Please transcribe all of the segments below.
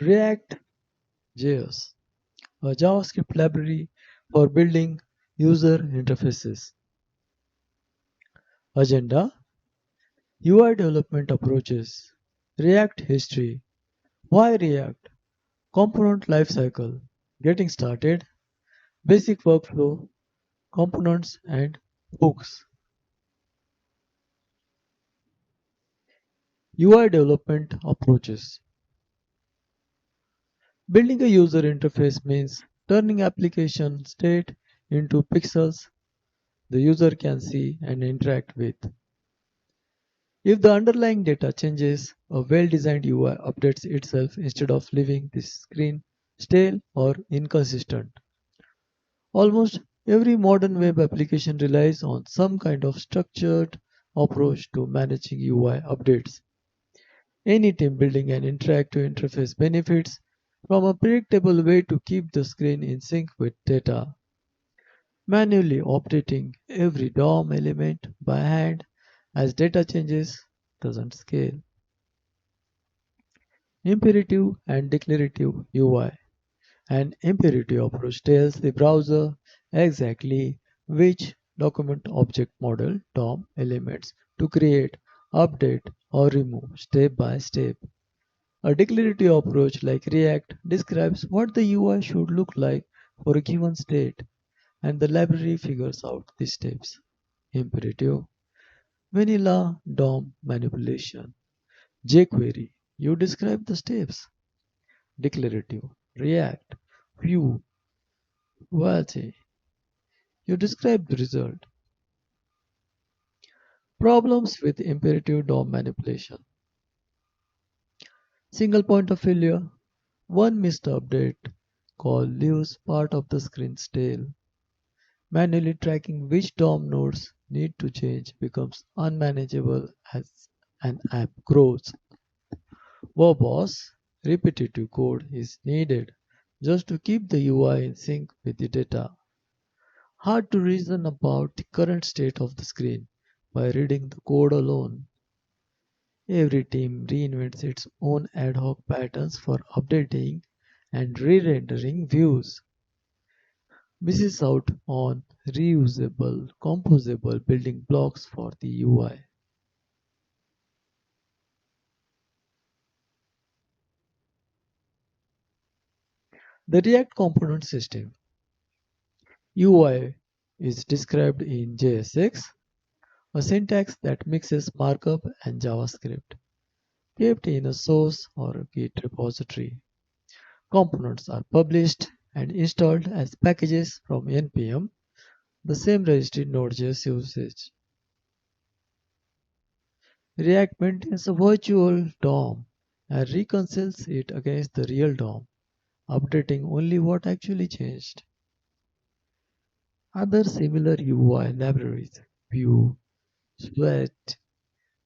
ReactJS, a JavaScript library for building user interfaces. Agenda: UI development approaches. React history. Why React? Component lifecycle. Getting started. Basic workflow. Components and hooks. UI development approaches. Building a user interface means turning application state into pixels the user can see and interact with. If the underlying data changes, a well-designed UI updates itself instead of leaving the screen stale or inconsistent. Almost every modern web application relies on some kind of structured approach to managing UI updates. Any team building an interactive interface benefits from a predictable way to keep the screen in sync with data. Manually updating every DOM element by hand as data changes doesn't scale. Imperative and declarative UI. An imperative approach tells the browser exactly which document object model DOM elements to create, update, or remove step by step. A declarative approach like React describes what the UI should look like for a given state, and the library figures out the steps. Imperative: vanilla DOM manipulation. jQuery: you describe the steps. Declarative: React, Vue, Vue: you describe the result. Problems with imperative DOM manipulation. Single point of failure. One missed update call leaves part of the screen stale. Manually tracking which DOM nodes need to change becomes unmanageable as an app grows. Verbose, repetitive code is needed just to keep the UI in sync with the data. Hard to reason about the current state of the screen by reading the code alone. Every team reinvents its own ad hoc patterns for updating and re-rendering views. Misses out on reusable, composable building blocks for the UI. The React Component System UI is described in JSX, a syntax that mixes markup and JavaScript, kept in a source or a Git repository. Components are published and installed as packages from npm, the same registry Node.js uses. React maintains a virtual DOM and reconciles it against the real DOM, updating only what actually changed. Other similar UI libraries: Vue, Sweat,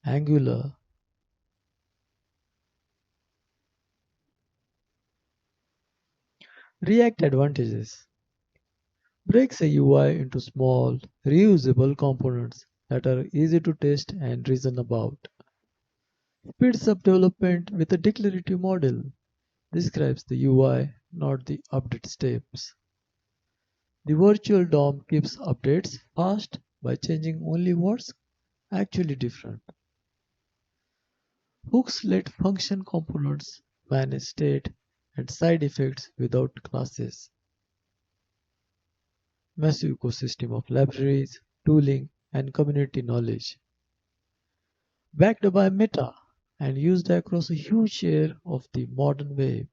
Angular. React advantages: breaks a UI into small, reusable components that are easy to test and reason about. Speeds up development with a declarative model. Describes the UI, not the update steps. The virtual DOM keeps updates fast by changing only what's actually different. Hooks let function components manage state and side effects without classes. Massive ecosystem of libraries, tooling, and community knowledge. Backed by Meta and used across a huge share of the modern web.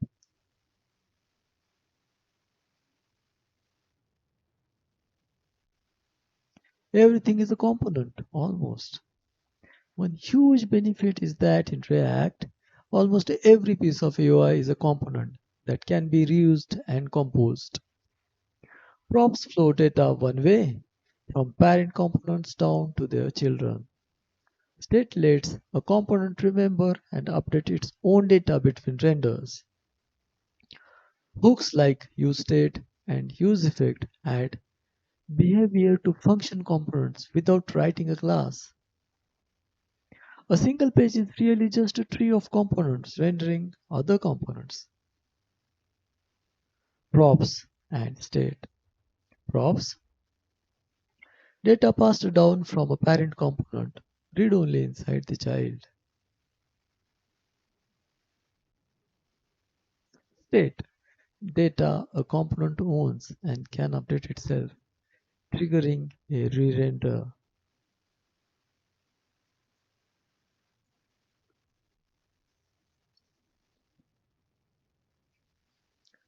Everything is a component, almost. One huge benefit is that in React, almost every piece of UI is a component that can be reused and composed. Props flow data one way, from parent components down to their children. State lets a component remember and update its own data between renders. Hooks like useState and useEffect add behavior to function components without writing a class. A single page is really just a tree of components rendering other components. Props and state. Props, data passed down from a parent component, read only inside the child. State, data a component owns and can update itself, triggering a re-render.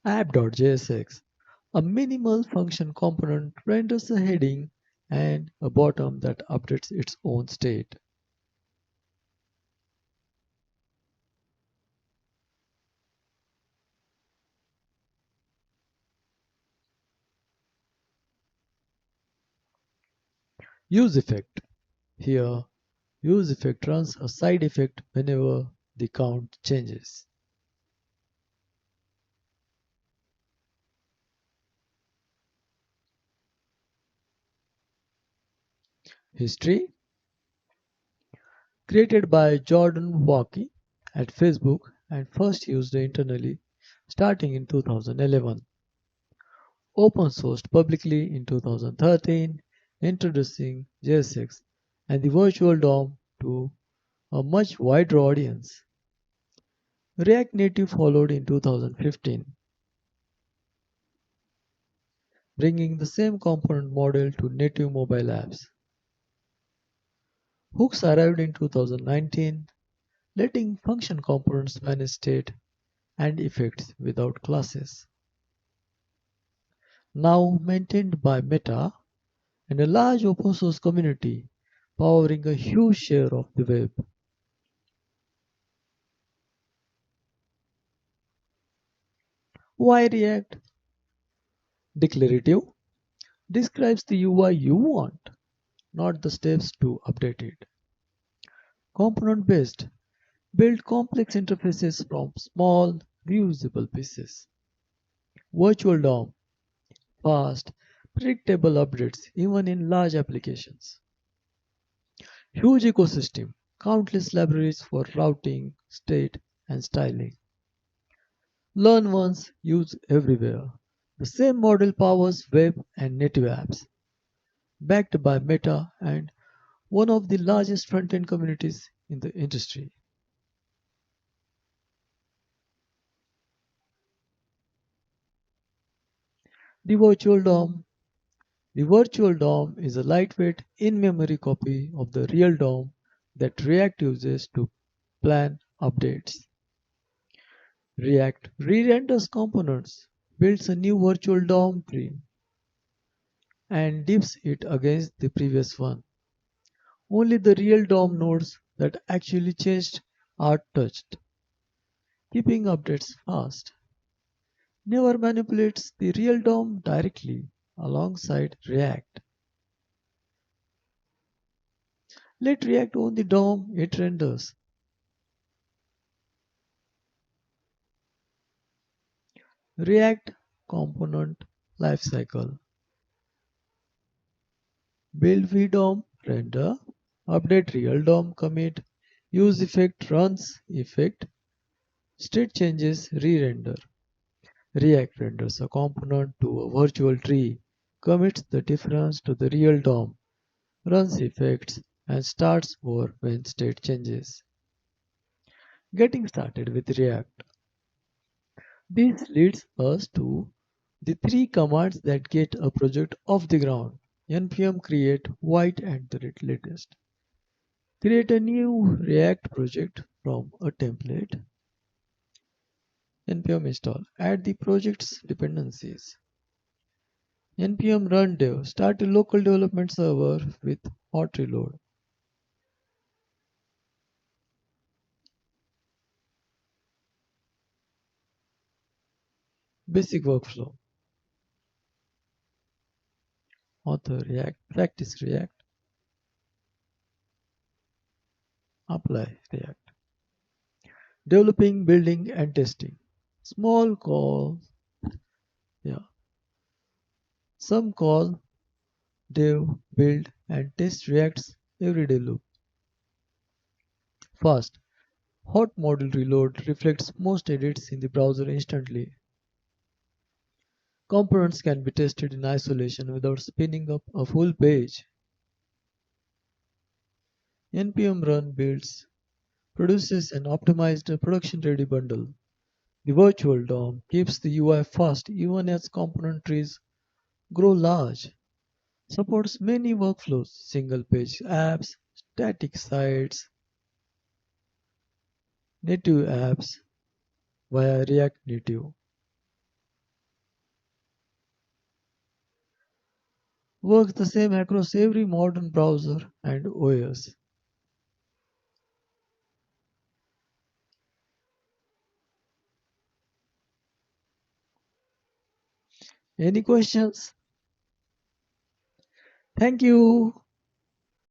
App.jsx, a minimal function component renders a heading and a bottom that updates its own state. Use effect. Here, use effect runs a side effect whenever the count changes. History, created by Jordan Walke at Facebook and first used internally starting in 2011. Open sourced publicly in 2013, introducing JSX and the virtual DOM to a much wider audience. React Native followed in 2015, bringing the same component model to native mobile apps. Hooks arrived in 2019, letting function components manage state and effects without classes. Now maintained by Meta and a large open source community powering a huge share of the web. Why React? Declarative describes the UI you want, not the steps to update it. Component based build complex interfaces from small, reusable pieces. Virtual DOM fast, predictable updates even in large applications. Huge ecosystem, countless libraries for routing, state, and styling. Learn once, use everywhere. The same model powers web and native apps, backed by Meta and one of the largest front-end communities in the industry. The virtual DOM. The virtual DOM is a lightweight in-memory copy of the real DOM that React uses to plan updates. React re-renders components, builds a new virtual DOM tree, and dips it against the previous one. Only the real DOM nodes that actually changed are touched, keeping updates fast. Never manipulates the real DOM directly alongside React. Let React own the DOM it renders. React component lifecycle. Build vdom render. Update real DOM commit. Use effect runs effect. State changes re-render. React renders a component to a virtual tree, commits the difference to the real DOM, runs effects, and starts over when state changes. Getting started with React. This leads us to the three commands that get a project off the ground. npm create white at the latest. Create a new React project from a template. npm install. Add the project's dependencies. npm run dev. Start a local development server with hot reload. Basic workflow. Author React. Practice React. Apply React. Developing, building, and testing. Small call. Yeah. Some call dev, build, and test React's everyday loop. Fast. Hot model reload reflects most edits in the browser instantly. Components can be tested in isolation without spinning up a full page. npm run builds produces an optimized production-ready bundle. The virtual DOM keeps the UI fast even as component trees grow large. Supports many workflows, single-page apps, static sites, native apps via React Native. Works the same across every modern browser and OS. Any questions? Thank you.